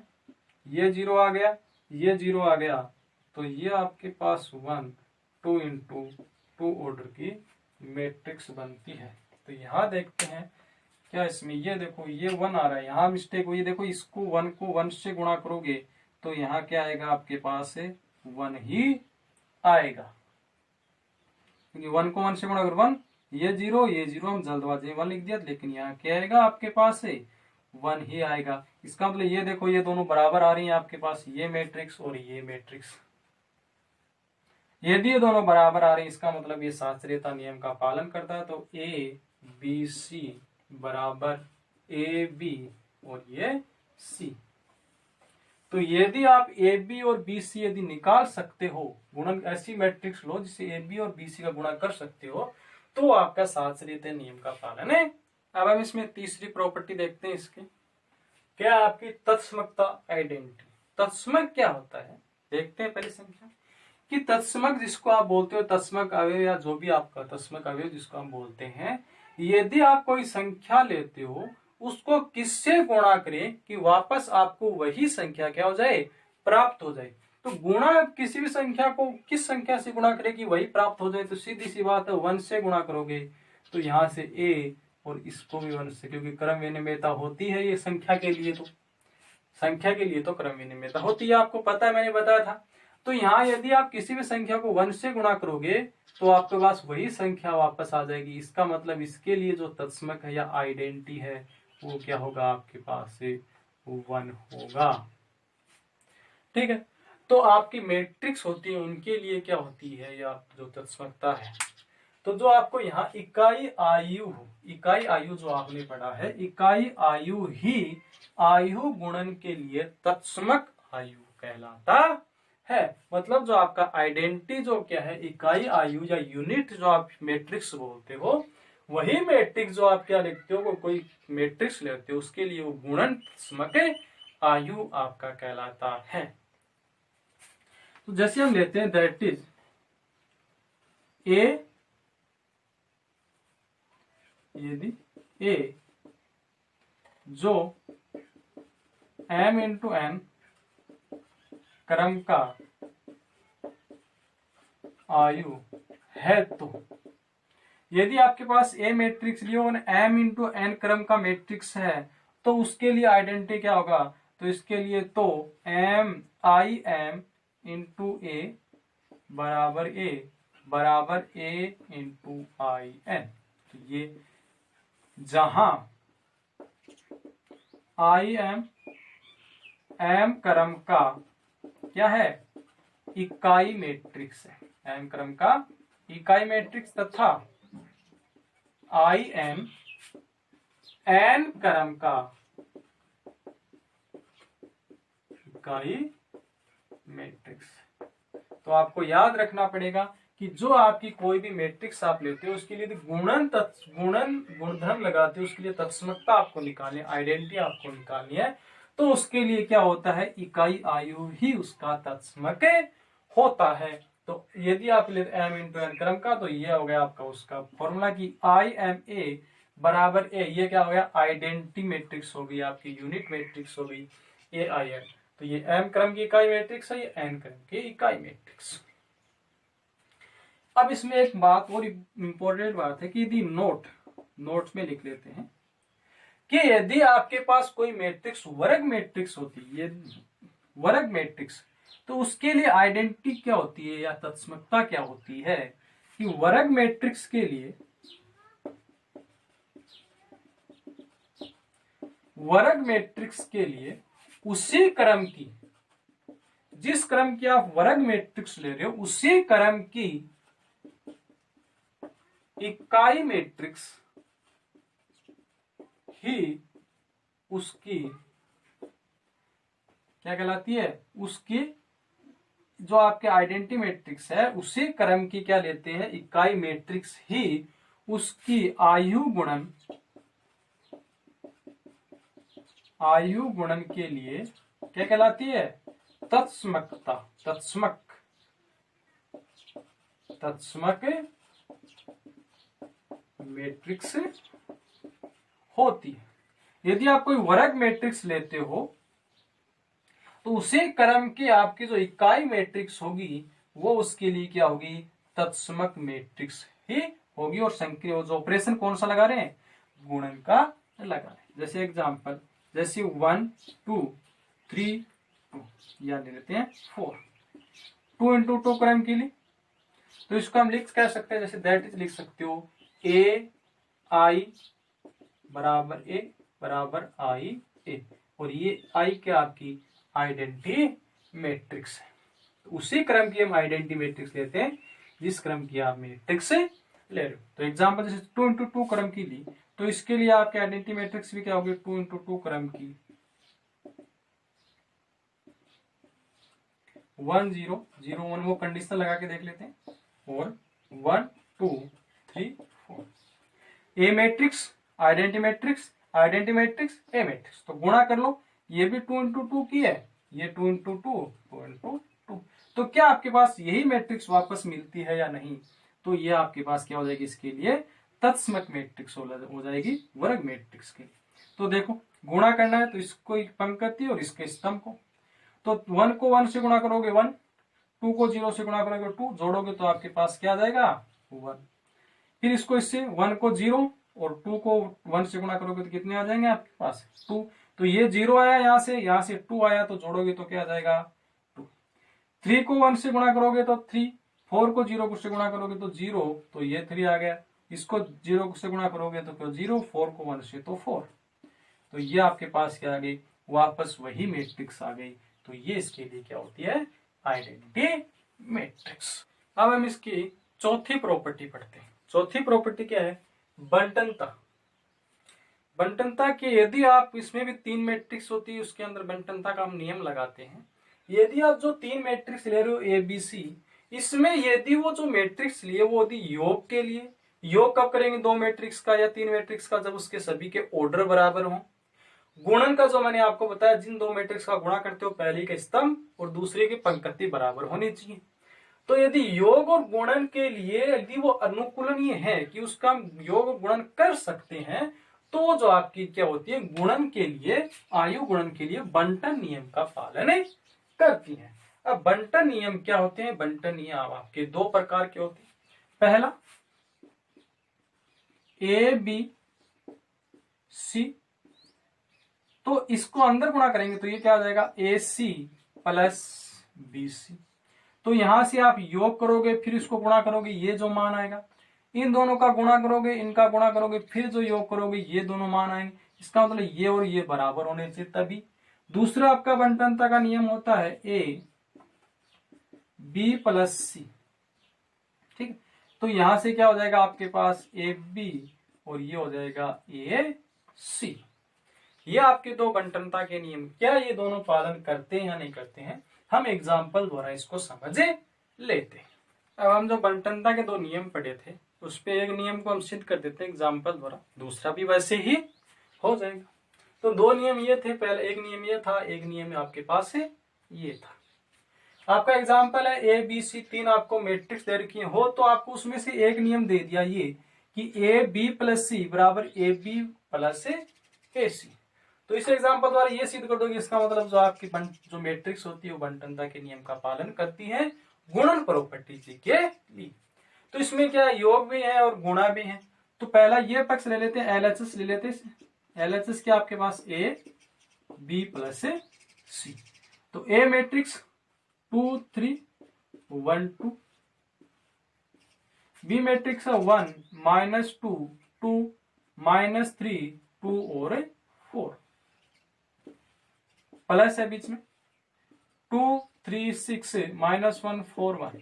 ये 0 आ गया, ये 0 आ गया, तो ये आपके पास 1 2 into 2 ऑर्डर की मैट्रिक्स बनती है। तो यहाँ देखते हैं क्या इसमें, ये देखो ये 1 आ रहा है, यहाँ मिस्टेक हुई। देखो इसको 1 को 1 से गुणा करोगे तो यहाँ क्या आएगा आपके पास है 1 ही आएगा, क्योंकि 1 को 1 से गुणा करो 1, ये 0 ये 0, हम जल्दबाजी में 1 लिख दिया, लेकिन यहाँ क्या आएगा आपके पास है 1 ही आएगा। इसका मतलब ये देखो ये दोनों बराबर आ रही हैं आपके पास, ये मैट्रिक्स और ये मैट्रिक्स, यदि ये दोनों बराबर आ रही है इसका मतलब ये शास्त्रीयता नियम का पालन करता है। तो ए बी सी बराबर ए बी और ये सी। तो यदि आप ए बी और बी सी यदि निकाल सकते हो, गुणन ऐसी मैट्रिक्स लो जिसे ए बी और बी सी का गुणा कर सकते हो, तो आपका शास्त्रीयता नियम का पालन है। अब हम इसमें तीसरी प्रॉपर्टी देखते हैं इसकी, क्या आपकी तत्समकता आइडेंटिटी। तत्समक क्या होता है देखते हैं पहले संख्या कि तत्समक जिसको आप बोलते हो, तत्समक अवयव या जो भी आपका तत्समक अवयव जिसको हम बोलते हैं, यदि आप कोई संख्या लेते हो उसको किससे गुणा करें कि वापस आपको वही संख्या क्या हो जाए प्राप्त हो जाए। तो गुणा किसी भी संख्या को किस संख्या से गुणा करें कि वही प्राप्त हो जाए, तो सीधी सी बात है 1 से गुणा करोगे, तो यहाँ से ए और इसको भी 1 से, क्योंकि क्रम विनिमयता होती है ये संख्या के लिए, तो संख्या के लिए तो क्रम विनिमयता होती है, आपको पता है मैंने बताया था। तो यहाँ यदि आप किसी भी संख्या को 1 से गुणा करोगे तो आपके पास वही संख्या वापस आ जाएगी। इसका मतलब इसके लिए जो तत्समक है या आइडेंटिटी है वो क्या होगा आपके पास से 1 होगा, ठीक है। तो आपकी मैट्रिक्स होती है उनके लिए क्या होती है या जो तत्समकता है, तो जो आपको यहाँ इकाई आयु हो, इकाई आयु जो आपने पढ़ा है, इकाई आयु ही आयु गुणन के लिए तत्समक आयु कहलाता है। मतलब जो आपका आइडेंटिटी जो क्या है इकाई आयु या यूनिट जो आप मैट्रिक्स बोलते हो, वही मैट्रिक्स जो आप क्या लिखते हो, कोई मैट्रिक्स लेते हो उसके लिए वो गुणन तत्समक आयु आपका कहलाता है। तो जैसे हम लेते हैं दैट इज ए, यदि ए जो m इंटू n क्रम का आयु है, तो यदि आपके पास ए मैट्रिक्स लियो m इंटू एन क्रम का मैट्रिक्स है तो उसके लिए आइडेंटिटी क्या होगा, तो इसके लिए तो m i m इंटू ए बराबर ए इंटू आई एन। तो ये जहां आई एम क्रम का क्या है, इकाई मैट्रिक्स है, एम क्रम का इकाई मैट्रिक्स तथा आई एम एन क्रम का इकाई मैट्रिक्स। तो आपको याद रखना पड़ेगा कि जो आपकी कोई भी मैट्रिक्स आप लेते हो उसके लिए गुणधर्म लगाते हो, उसके लिए तत्समकता आपको निकालनी है, आइडेंटिटी आपको निकालनी है। तो उसके लिए क्या होता है, इकाई आयु ही उसका तत्समक होता है। तो यदि आप लेते एम इंटू एन क्रम का, तो ये हो गया आपका उसका फॉर्मूला की आई एम ए बराबर ए, ये क्या हो गया, आइडेंटिटी मैट्रिक्स हो गई, आपकी यूनिट मैट्रिक्स हो गई ए आई एम। तो ये एम क्रम की इकाई मैट्रिक्स है, ये एन क्रम की इकाई मैट्रिक्स। अब इसमें एक बात और इंपॉर्टेंट बात है कि यदि नोट्स में लिख लेते हैं कि यदि आपके पास कोई मैट्रिक्स वर्ग मैट्रिक्स होती है, वर्ग मैट्रिक्स, तो उसके लिए आइडेंटिटी क्या होती है या तत्समकता क्या होती है कि वर्ग मैट्रिक्स के लिए उसी क्रम की, जिस क्रम की आप वर्ग मैट्रिक्स ले रहे हो उसी क्रम की इकाई मैट्रिक्स ही उसकी क्या कहलाती है, उसकी जो आपके आइडेंटिटी मैट्रिक्स है उसी क्रम की क्या लेते हैं, इकाई मैट्रिक्स ही उसकी आयु गुणन के लिए क्या कहलाती है, तत्समकता, तत्समक मैट्रिक्स होती है। यदि आप कोई वर्ग मैट्रिक्स लेते हो तो उसी क्रम की आपकी जो इकाई मैट्रिक्स होगी वो उसके लिए क्या होगी, तत्समक मैट्रिक्स ही होगी। और संख्या जो ऑपरेशन कौन सा लगा रहे हैं, गुणन का लगा रहे हैं। जैसे एग्जांपल, जैसे 1 2 3 2 या ले लेते हैं 4, 2 इंटू 2 क्रम के लिए, तो इसको हम कह सकते हैं, जैसे दैट इज लिख सकते हो ए आई बराबर आई ए, और ये आई क्या आपकी आइडेंटिटी मैट्रिक्स है। तो उसी क्रम की हम आइडेंटिटी मैट्रिक्स लेते हैं जिस क्रम की आप मैट्रिक्स ले रहे हो। तो एग्जांपल जैसे 2 इंटू 2 क्रम की ली, तो इसके लिए आपके आइडेंटिटी मैट्रिक्स भी क्या होगी, 2 इंटू 2 क्रम की 1 0 0 1, वो कंडीशन लगा के देख लेते हैं, और 1 2 3 4 ए matrix identity matrix A matrix. तो गुणा कर लो, ये भी 2 इंटू 2 की है, ये 2 इंटू 2 इंटू 2, तो क्या आपके पास यही मैट्रिक्स वापस मिलती है या नहीं, तो ये आपके पास क्या हो जाएगी, इसके लिए तत्समक मैट्रिक्स हो जाएगी वर्ग मैट्रिक्स के लिए। तो देखो गुणा करना है तो इसको एक पंक्ति और इसके स्तंभ को, तो 1 को 1 से गुणा करोगे 1, 2 को 0 से गुणा करोगे 2, जोड़ोगे तो आपके पास क्या आ जाएगा 1। फिर इसको इससे 1 को 0 और 2 को 1 से गुणा करोगे तो कितने आ जाएंगे आपके पास 2, तो ये 0 आया, यहाँ से 2 आया, तो जोड़ोगे तो क्या आ जाएगा 2। 3 को 1 से गुणा करोगे तो 3, 4 को 0 से गुणा करोगे तो 0, तो ये 3 आ गया, इसको 0 से गुणा करोगे तो क्या 0, 4 को 1 से तो 4, तो ये आपके पास क्या आ गई, वापस वही मैट्रिक्स आ गई। तो ये इसके लिए क्या होती है, आइडेंटिटी मैट्रिक्स। अब हम इसकी चौथी प्रॉपर्टी पढ़ते हैं। चौथी प्रॉपर्टी क्या है, बंटनता। बंटनता के यदि आप इसमें भी 3 मैट्रिक्स होती है, उसके अंदर बंटनता का हम नियम लगाते हैं। यदि आप जो 3 मैट्रिक्स ले रहे हो ए बी सी, इसमें यदि वो जो मैट्रिक्स लिए वो यदि योग के लिए, योग कब करेंगे 2 मैट्रिक्स का या 3 मैट्रिक्स का, जब उसके सभी के ऑर्डर बराबर हो। गुणन का जो मैंने आपको बताया, जिन 2 मैट्रिक्स का गुणा करते हो पहले के स्तंभ और दूसरे की पंक्ति बराबर होनी चाहिए। तो यदि योग और गुणन के लिए यदि वो अनुकूलनीय है कि उसका हम योग और गुणन कर सकते हैं, तो जो आपकी क्या होती है, गुणन के लिए, आयु गुणन के लिए बंटन नियम का पालन करती है। अब बंटन नियम क्या होते हैं, बंटन नियम आपके 2 प्रकार के होते हैं। पहला ए बी सी, तो इसको अंदर गुणा करेंगे तो ये क्या हो जाएगा ए सी प्लस बी सी। तो यहां से आप योग करोगे फिर इसको गुणा करोगे, ये जो मान आएगा, इन दोनों का गुणा करोगे, इनका गुणा करोगे, फिर जो योग करोगे ये दोनों मान आएंगे। इसका मतलब ये और ये बराबर होने चाहिए तभी। दूसरा आपका बंटनता का नियम होता है ए बी प्लस सी, ठीक है। तो यहां से क्या हो जाएगा आपके पास ए बी और ये हो जाएगा ए सी। ये आपके दो बंटनता के नियम, क्या ये दोनों पालन करते हैं या नहीं करते हैं, हम एग्जाम्पल द्वारा इसको समझ लेते हैं। अब हम जो बंटनता के दो नियम पढ़े थे उस पे एक नियम को हम सिद्ध कर देते हैं एग्जाम्पल द्वारा, दूसरा भी वैसे ही हो जाएगा। तो दो नियम ये थे, पहले एक नियम ये था, एक नियम आपके पास है ये था। आपका एग्जाम्पल है ए बी सी, तीन आपको मैट्रिक्स दे रखी हो तो आपको उसमें से एक नियम दे दिया ये कि ए बी प्लस सी बराबर ए बी प्लस ए सी। तो इस एग्जाम्पल द्वारा ये सिद्ध कर दोगे, इसका मतलब जो आपकी जो मैट्रिक्स होती है वो बंटनता के नियम का पालन करती है गुणन प्रॉपर्टी के लिए। तो इसमें क्या योग भी है और गुणा भी है। तो पहला ये पक्ष ले लेते हैं, LHS ले लेते हैं। LHS क्या आपके पास ए बी प्लस सी। तो ए मैट्रिक्स 2 3 1 2, बी मैट्रिक्स है 1 -2 2 -3 2 और 4, प्लस है बीच में 2 3 6 -1 4 1।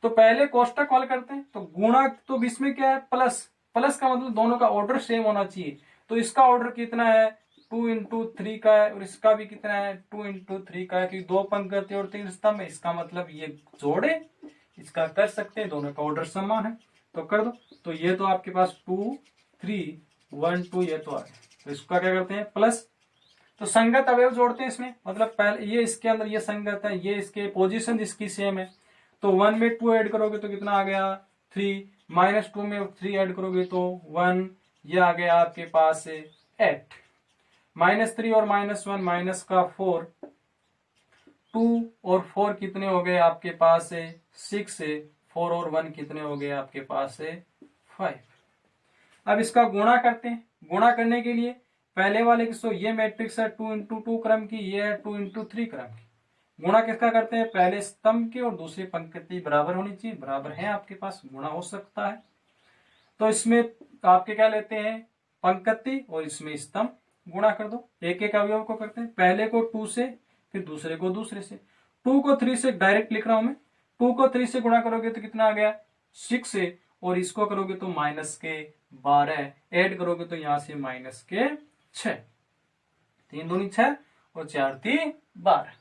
तो पहले कोष्टक हल करते हैं, तो गुणा तो इसमें क्या है प्लस, प्लस का मतलब दोनों का ऑर्डर सेम होना चाहिए। तो इसका ऑर्डर कितना है 2 × 3 का है और इसका भी कितना है 2 × 3 का है, क्योंकि दो पंक्ति और तीन स्तंभ है। इसका मतलब ये जोड़े इसका कर सकते हैं, दोनों का ऑर्डर समान है तो कर दो। तो ये तो आपके पास 2 3 1 2 ये तो आ गया। तो इसका क्या करते हैं प्लस, तो संगत अवयव जोड़ते हैं इसमें, मतलब पहले ये इसके अंदर ये संगत है, ये इसके पोजीशन इसकी सेम है। तो 1 में 2 ऐड करोगे तो कितना आ गया 3, -2 में 3 ऐड करोगे तो 1, ये आ गया आपके पास 8, -3 और -1 माइनस का 4, 2 और 4 कितने हो गए आपके पास 6, 4 और 1 कितने हो गए आपके पास 5। अब इसका गुणा करते हैं। गुणा करने के लिए पहले वाले की सो ये मैट्रिक्स है 2 × 2 क्रम की, ये है 2 × 3 क्रम की। गुणा किसका करते हैं, पहले स्तंभ की और दूसरी पंक्ति बराबर होनी चाहिए, बराबर है आपके पास, गुणा हो सकता है। तो इसमें आपके क्या लेते हैं पंक्ति और इसमें स्तंभ, गुणा कर दो। एक एक अवयव को करते हैं, पहले को 2 से फिर दूसरे को दूसरे से। 2 को 3 से डायरेक्ट लिख रहा हूं मैं, 2 को 3 से गुणा करोगे तो कितना आ गया 6 से, और इसको करोगे तो -12 ऐड करोगे तो यहां से -6, 3 दूनी 6 और 4 3 12,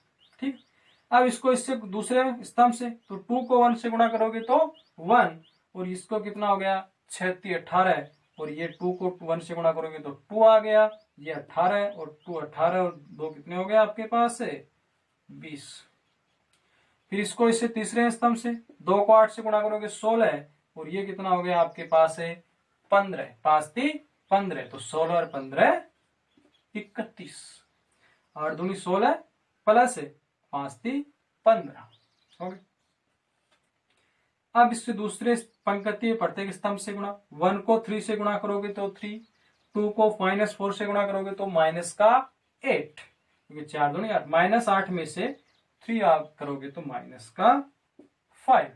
ठीक। अब इसको इससे दूसरे स्तंभ से, तो 2 को 1 से गुणा करोगे तो 1, और इसको कितना हो गया 6 3 18, और ये 2 को 1 से गुणा करोगे तो 2 आ गया, ये 18 और 2 18 और 2 कितने हो गए आपके पास 20। फिर इसको इससे तीसरे स्तंभ से 2 को 8 से गुणा करोगे 16, और ये कितना हो गया आपके पास 15, 5 3 15, तो 16 और 15 31, 8 दूनी 16 प्लस 5 3 15 हो गया। अब इससे दूसरे पंक्ति प्रत्येक स्तंभ से गुणा, 1 को 3 से गुणा करोगे तो 3, 2 को -4 से गुणा करोगे तो -8, क्योंकि 4 दूनी 8, -8 में से 3 आप करोगे तो -5,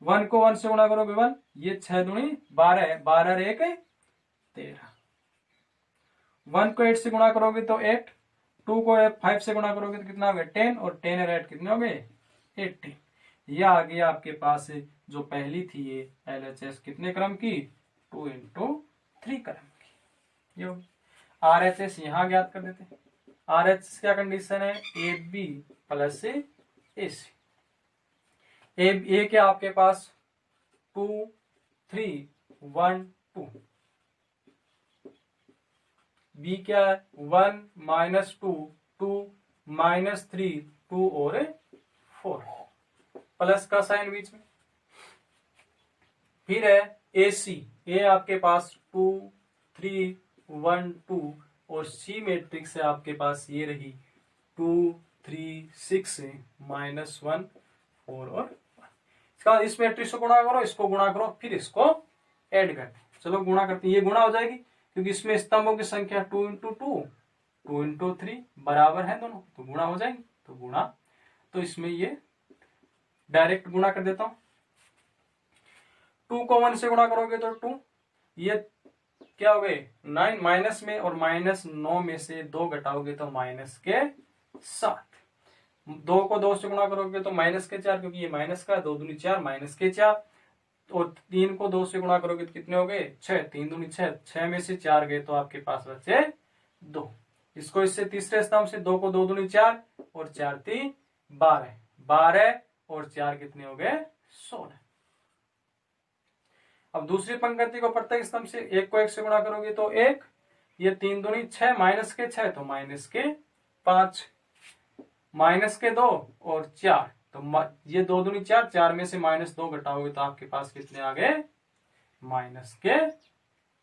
1 को 1 से गुणा करोगे 1, ये 6 दूनी 12, 12 और 1 13, 1 को 8 से गुणा करोगे तो 8, 2 को 5 से गुणा करोगे तो कितना हो गया 10, और 10 और 8 कितने हो गए 18। ये आ गया आपके पास जो पहली थी ये LHS कितने क्रम की 2 × 3 क्रम की। ये RHS यहां ज्ञात कर देते हैं। RHS क्या कंडीशन है AB प्लस AC। ए क्या आपके पास 2 3 1 2, बी क्या है 1 -2 2 -3 2 और 4, प्लस का साइन बीच में। फिर है AC, ए आपके पास 2 3 1 2, और सी मैट्रिक्स है आपके पास ये रही 2 3 6 -1 4 और 1। इसका इस मैट्रिक्स को गुणा करो, इसको गुणा करो, फिर इसको ऐड करते हैं। चलो गुणा करते हैं, ये गुणा हो जाएगी क्योंकि इसमें स्तंभों की संख्या 2 इंटू 2 2 इंटू 3 बराबर है दोनों, तो गुणा हो जाएंगे। तो गुणा, तो इसमें ये डायरेक्ट गुणा कर देता हूं। 2 को 1 से गुणा करोगे तो 2, ये क्या हो गए 9 माइनस में, और -9 में से 2 घटाओगे तो -7। 2 को 2 से गुणा करोगे तो -4, क्योंकि ये माइनस का 2 दूनी 4 -4, और 3 को 2 से गुणा करोगे तो कितने हो गए 6, 3 दूनी 6, 6 में से 4 गए तो आपके पास बचे 2। इसको इससे तीसरे स्तंभ से 2 को 2 दूनी 4 और 4 3 12, 12 और 4 कितने हो गए 16। अब दूसरी पंक्ति को प्रत्येक स्तंभ से 1 को 1 से गुणा करोगे तो 1, ये 3 दूनी 6 -6 तो -5, -2 और 4, तो ये 2 दूनी 4, 4 में से -2 घटाओगे तो आपके पास कितने आ गए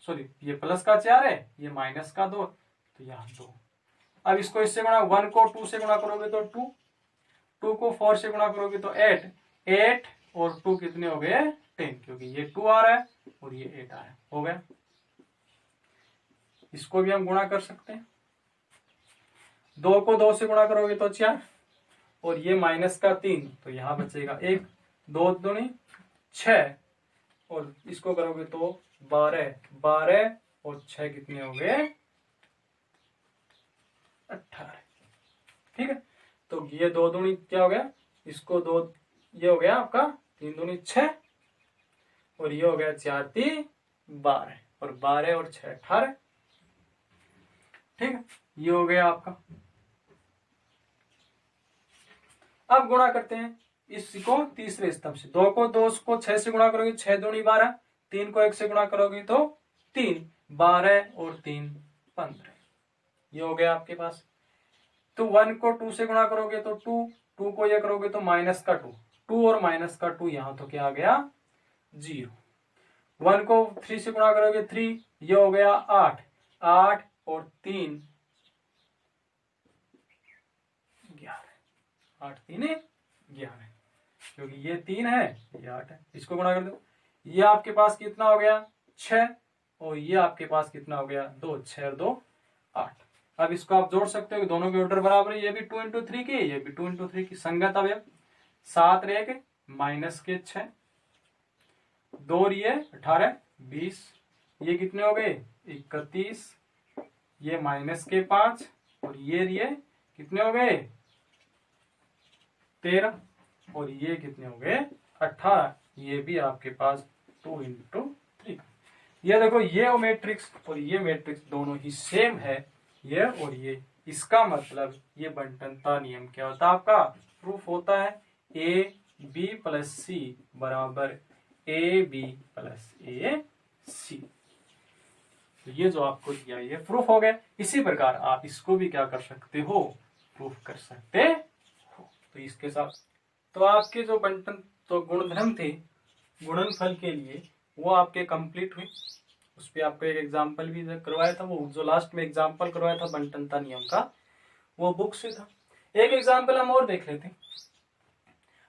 सॉरी ये प्लस का 4 है, ये माइनस का 2, तो यहाँ 2। अब इसको इससे गुणा, 1 को 2 से गुणा करोगे तो 2, 2 को 4 से गुणा करोगे तो 8, 8 और 2 कितने हो गए 10, क्योंकि ये 2 आ रहा है और ये 8 आ रहा है, हो गया। इसको भी हम गुणा कर सकते हैं, 2 को 2 से गुणा करोगे तो 4 और ये माइनस का 3, तो यहां बचेगा 1, 2 दूनी 6 और इसको करोगे तो 12, 12 और 6 कितने हो गए 18। ठीक है, तो ये 2 दूनी क्या हो गया, इसको 2, ये हो गया आपका 3 दूनी 6 और ये हो गया 4 3 12 और 12 और 6 18। ठीक है, ये हो गया आपका। अब गुणा करते हैं इसको तीसरे स्तंभ से, 2 को 2 को 6 से गुणा करोगे 6 दूनी 12, 3 को 1 से गुणा करोगे तो 3, 12 और 3 15, ये हो गया आपके पास। तो 1 को 2 से गुणा करोगे तो 2, 2 को ये करोगे तो माइनस का 2, 2 और माइनस का 2 यहां तो क्या आ गया 0। 1 को 3 से गुणा करोगे 3, ये हो गया 8, 8 और 3 11, 8 3 11, क्योंकि ये 3 है ये 8 है, इसको गुणा कर दो, ये आपके पास कितना हो गया 6 और ये आपके पास कितना हो गया 2, 6 और 2 8। अब इसको आप जोड़ सकते हो, दोनों के ऑर्डर बराबर है, ये भी 2 इंटू 3 की, ये भी 2 इंटू 3 की, संगत अवयव। 7 रह गए माइनस के 6, 2 ये 18 20, ये कितने हो गए 31, ये माइनस के 5 और ये कितने हो गए 13 और ये कितने हो गए 18, ये भी आपके पास 2 इंटू 3। ये देखो ये मैट्रिक्स और ये मैट्रिक्स दोनों ही सेम है, ये और ये, इसका मतलब ये बंटनता नियम क्या होता है आपका प्रूफ होता है ए बी प्लस सी बराबर ए बी प्लस ए सी। तो ये जो आपको दिया ये प्रूफ हो गया। इसी प्रकार आप इसको भी क्या कर सकते हो प्रूफ कर सकते हो। तो इसके साथ तो आपके जो बंटन तो गुणधर्म थे गुणनफल के लिए वो आपके कंप्लीट हुए। उस पर आपको एक एग्जाम्पल भी करवाया था, वो जो लास्ट में एग्जाम्पल करवाया था बंटनता नियम का वो बुक से था। एक एग्जाम्पल हम और देख लेते हैं।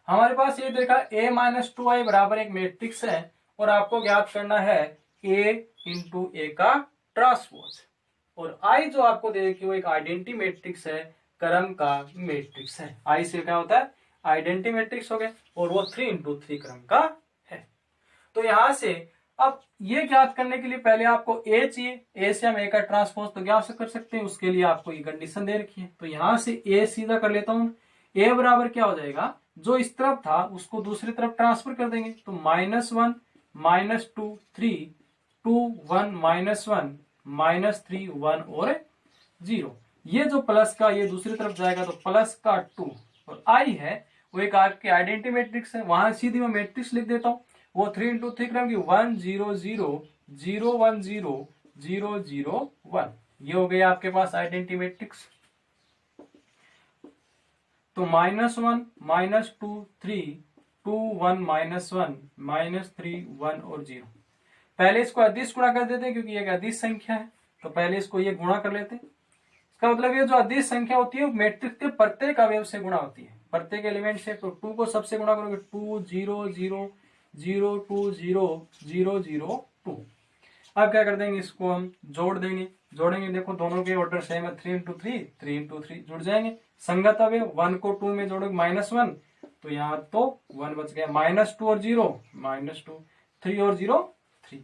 हमारे पास ये देखा a माइनस 2i बराबर एक मैट्रिक्स है और आपको ज्ञात करना है a इंटू ए का ट्रांसपोज, और i जो आपको दे कि वो एक आइडेंटिटी मैट्रिक्स है, क्रम का मैट्रिक्स है। i से क्या होता है आइडेंटिटी मैट्रिक्स हो गया और वो 3 इंटू 3 क्रम का है। तो यहां से अब ये ज्ञात करने के लिए पहले आपको a चाहिए, a से हम a का ट्रांसपोज तो ज्ञात कर सकते हैं, उसके लिए आपको ये कंडीशन दे रखी है। तो यहां से a सीधा कर लेता हूं, a बराबर क्या हो जाएगा जो इस तरफ था उसको दूसरी तरफ ट्रांसफर कर देंगे, तो -1 -2 3 2 1 -1 -3 1 और 0। ये जो प्लस का ये दूसरी तरफ जाएगा तो प्लस का 2 और i है वो एक आपकी आइडेंटिटी मैट्रिक्स है, वहां सीधी मैं मैट्रिक्स लिख देता हूं, वो 3 इंटू 3 क्रम की 1 0 0 0 1 0 0 0 1, ये हो गया आपके पास आइडेंटिटी मैट्रिक्स। तो -1 -2 3 2 1 -1 -3 1 और 0। पहले इसको अदिश गुणा कर देते हैं क्योंकि ये एक अदिश संख्या है, तो पहले इसको ये गुणा कर लेते हैं। इसका मतलब ये जो अदिश संख्या होती है मैट्रिक्स के प्रत्येक अवयव से गुणा होती है, प्रत्येक एलिमेंट से। तो 2 को सबसे गुणा करोगे 2 0 0 0 2 0 0 0 2। अब क्या कर देंगे, इसको हम जोड़ देंगे, जोड़ेंगे, देखो दोनों के ऑर्डर सेम है, 3 इंटू 3, 3 इंटू 3 जुड़ जाएंगे। संगत अब 1 को 2 में जोड़ोगे -1, तो यहाँ तो 1 बच गया, -2 और 0 -2, 3 और 0 3,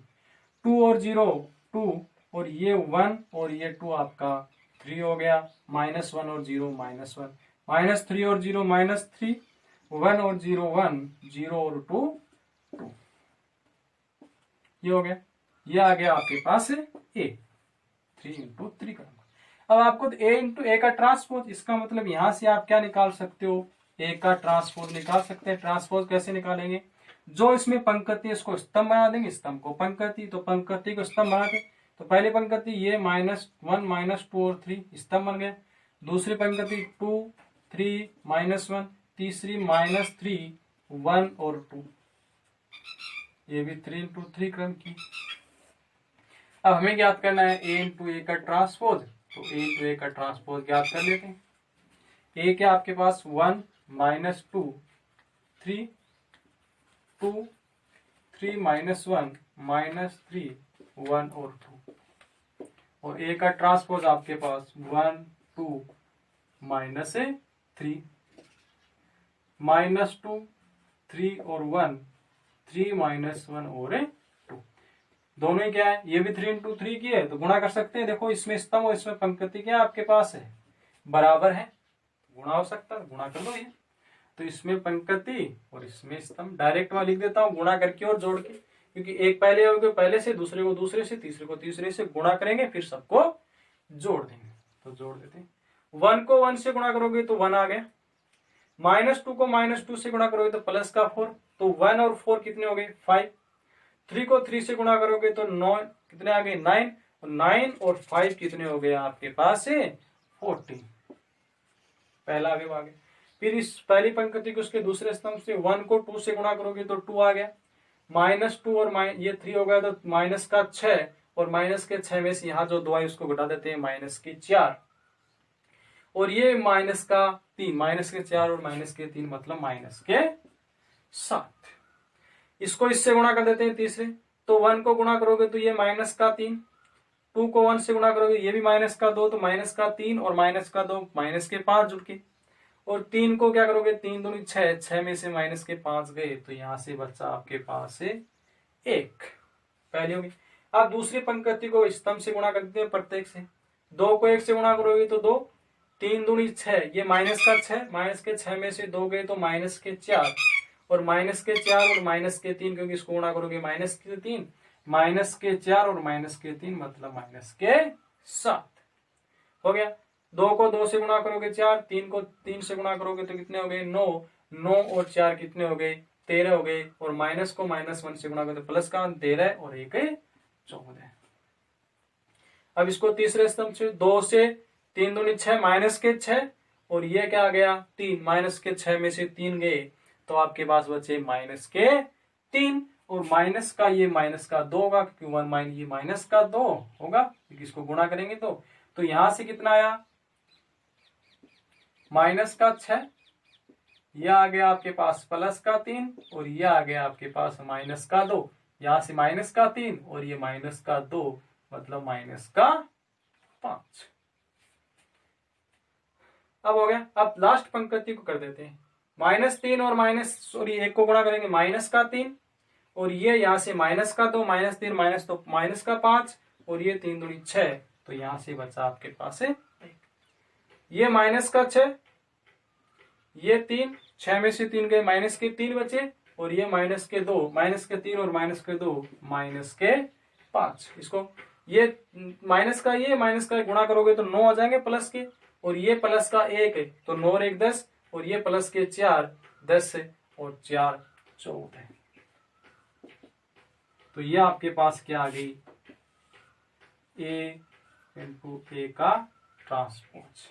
2 और 0 2, और ये 1 और ये 2 आपका 3 हो गया, -1 और 0 -1, -3 और 0 -3, 1 और 0 1, 0 और 2 2, ये हो गया। ये आ गया आपके पास ए, 3 इंटू 3 करूंगा। अब आपको ए इंटू ए का ट्रांसपोज, इसका मतलब यहां से आप क्या निकाल सकते हो, ए का ट्रांसपोज निकाल सकते हैं। ट्रांसपोज कैसे निकालेंगे, जो इसमें पंक्ति है उसको स्तंभ बना देंगे, स्तंभ को पंक्ति, तो पंक्ति को स्तंभ बना दे, तो पहली पंक्ति ये -1 -2 और 3 स्तंभ बन गया। दूसरी पंक्ति 2 3 -1, तीसरी -3 1 और 2, ये भी 3 इंटू 3 क्रम की। अब हमें ज्ञात करना है ए इंटू ए का ट्रांसपोज, तो ए इंटू ए का ट्रांसपोज ज्ञात कर लेते हैं। ए क्या आपके पास 1 -2 3 2 3 -1 -3 1 और 2, और ए का ट्रांसपोज आपके पास 1 2 -3 -2 3 और 1 3 -1 और 2, दोनों ही क्या है, ये भी 3 इंटू 3 की है, तो गुणा कर सकते हैं। देखो इसमें स्तंभ और इसमें पंक्ति क्या आपके पास है, बराबर है, गुणा हो सकता है, गुणा कर दो ये। तो इसमें पंक्ति और इसमें स्तंभ, डायरेक्ट मैं लिख देता हूं गुणा करके और जोड़ के, क्योंकि एक पहले हो गए पहले से, दूसरे को दूसरे से, तीसरे को तीसरे से, गुणा करेंगे फिर सबको जोड़ देंगे। तो जोड़ देते हैं, 1 को 1 से गुणा करोगे तो 1 आ गया, -2 को -2 से गुणा करोगे तो प्लस का 4, तो 1 और 4 कितने हो गए 5, 3 को 3 से गुणा करोगे तो 9 कितने आ गए 9, और 9 और 5 कितने हो गए आपके पास 14, पहला आगे। फिर इस पहली पंक्ति को उसके दूसरे स्तंभ से 1 को 2 से गुणा करोगे तो 2 आ गया, -2 और ये 3 हो गया, तो माइनस का 6, और माइनस के 6 में से यहाँ जो 2 है उसको घटा देते हैं, -4, और ये -3, -4 और -3 मतलब -7। इसको इससे गुणा कर देते हैं तीसरे, तो 1 को गुणा करोगे तो ये -3, 2 को 1 से गुणा करोगे ये भी -2, तो -3 और -2 -5 जुड़ के, और 3 को क्या करोगे 3 दूनी 6, 6 में से -5 गए, तो यहां से बचा आपके पास 1, पहली होगी। अब दूसरी पंक्ति को स्तंभ से गुणा कर देते हैं प्रत्येक से, 2 को 1 से गुणा करोगे तो 2, 3 दूनी 6, ये -6, -6 में से 2 गए तो -4, और -4 और -3, क्योंकि इसको गुणा करोगे -3, -4 और -3 मतलब -7 हो गया। 2 को 2 से गुणा करोगे 4, 3 को 3 से गुणा करोगे तो कितने हो गए 9, 9 और 4 कितने हो गए 13 हो गए, और माइनस को -1 से गुणा करोगे तो प्लस का 13 और 1 14। अब इसको तीसरे स्तंभ से 2 से 3 दूनी 6, -6, और ये क्या आ गया 3, -6 में से 3 गए, तो आपके पास बचे -3, और माइनस का 2 होगा, क्योंकि 1 ये -2 होगा, क्योंकि इसको गुणा करेंगे तो यहां से कितना आया -6, यह आ गया आपके पास +3, और यह आ गया आपके पास -2, यहां से -3 और ये -2 मतलब -5। अब हो गया। अब लास्ट पंक्ति को कर देते हैं, -3 और 1 को गुणा करेंगे -3, और ये यहां से -2 -3 -2 -5, और ये 3 दूनी 6, तो यहां से बचा आपके पास ये -6, ये 3, 6 में से 3 गए -3 बचे, और ये -2 -3 और -2 -5। इसको ये माइनस का गुणा करोगे तो 9 आ जाएंगे प्लस के, और ये प्लस का 1 है तो 9 और 1 10, और ये प्लस के 4 10 और 4 14। तो ये आपके पास क्या आ गई, ए इंटू ए का ट्रांसपोज।